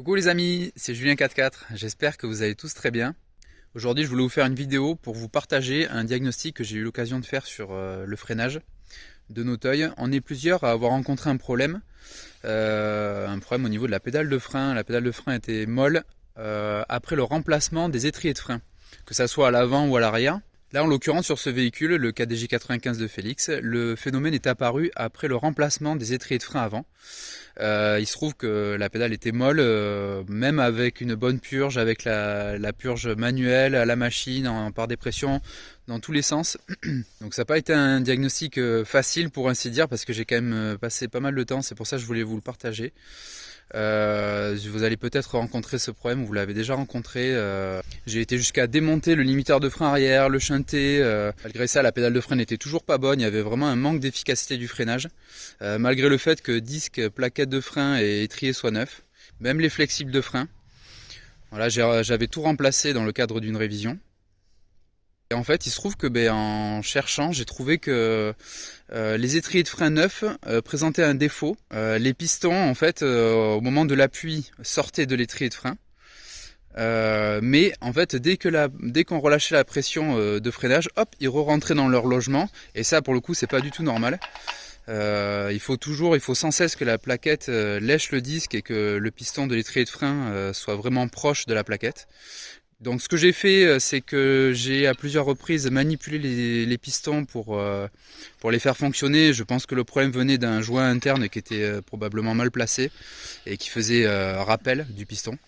Coucou les amis, c'est Julien44, j'espère que vous allez tous très bien. Aujourd'hui je voulais vous faire une vidéo pour vous partager un diagnostic que j'ai eu l'occasion de faire sur le freinage de Noteuil. On est plusieurs à avoir rencontré un problème au niveau de la pédale de frein. La pédale de frein était molle après le remplacement des étriers de frein, que ça soit à l'avant ou à l'arrière. Là en l'occurrence sur ce véhicule, le KDJ 95 de Félix, le phénomène est apparu après le remplacement des étriers de frein avant. Il se trouve que la pédale était molle, même avec une bonne purge, avec la purge manuelle à la machine, par dépression, dans tous les sens. Donc ça n'a pas été un diagnostic facile pour ainsi dire, parce que j'ai quand même passé pas mal de temps, c'est pour ça que je voulais vous le partager. Vous allez peut-être rencontrer ce problème, vous l'avez déjà rencontré. J'ai été jusqu'à démonter le limiteur de frein arrière, le shunter. Malgré ça, la pédale de frein n'était toujours pas bonne. Il y avait vraiment un manque d'efficacité du freinage. Malgré le fait que disque, plaquettes de frein et étrier soient neufs. Même les flexibles de frein. Voilà, j'avais tout remplacé dans le cadre d'une révision. Et en fait, il se trouve que en cherchant, j'ai trouvé que les étriers de frein neufs présentaient un défaut. Les pistons, en fait, au moment de l'appui, sortaient de l'étrier de frein. Mais en fait, dès qu'on relâchait la pression de freinage, hop, ils re-rentraient dans leur logement. Et ça, pour le coup, c'est pas du tout normal. Il faut sans cesse que la plaquette lèche le disque et que le piston de l'étrier de frein soit vraiment proche de la plaquette. Donc ce que j'ai fait, c'est que j'ai à plusieurs reprises manipulé les pistons pour les faire fonctionner. Je pense que le problème venait d'un joint interne qui était probablement mal placé et qui faisait rappel du piston.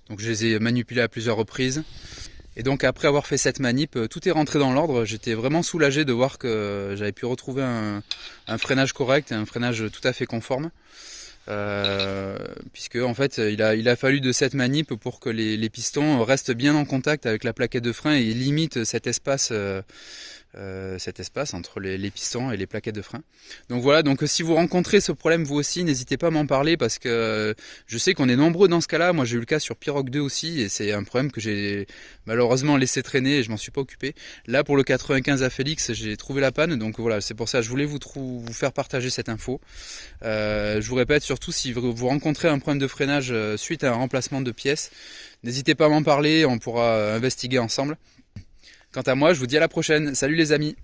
Donc je les ai manipulés à plusieurs reprises. Et donc après avoir fait cette manip, tout est rentré dans l'ordre. J'étais vraiment soulagé de voir que j'avais pu retrouver un freinage correct et un freinage tout à fait conforme. Puisque en fait il a fallu de cette manip pour que les pistons restent bien en contact avec la plaquette de frein et limitent cet espace entre les pistons et les plaquettes de frein. Donc voilà, donc si vous rencontrez ce problème vous aussi, n'hésitez pas à m'en parler parce que je sais qu'on est nombreux dans ce cas-là. Moi j'ai eu le cas sur Pirogue 2 aussi et c'est un problème que j'ai malheureusement laissé traîner et je m'en suis pas occupé. Là pour le 95 à Félix, j'ai trouvé la panne, donc voilà, c'est pour ça que je voulais vous faire partager cette info. Je vous répète, surtout si vous rencontrez un problème de freinage suite à un remplacement de pièces, n'hésitez pas à m'en parler, on pourra investiguer ensemble. Quant à moi, je vous dis à la prochaine. Salut les amis!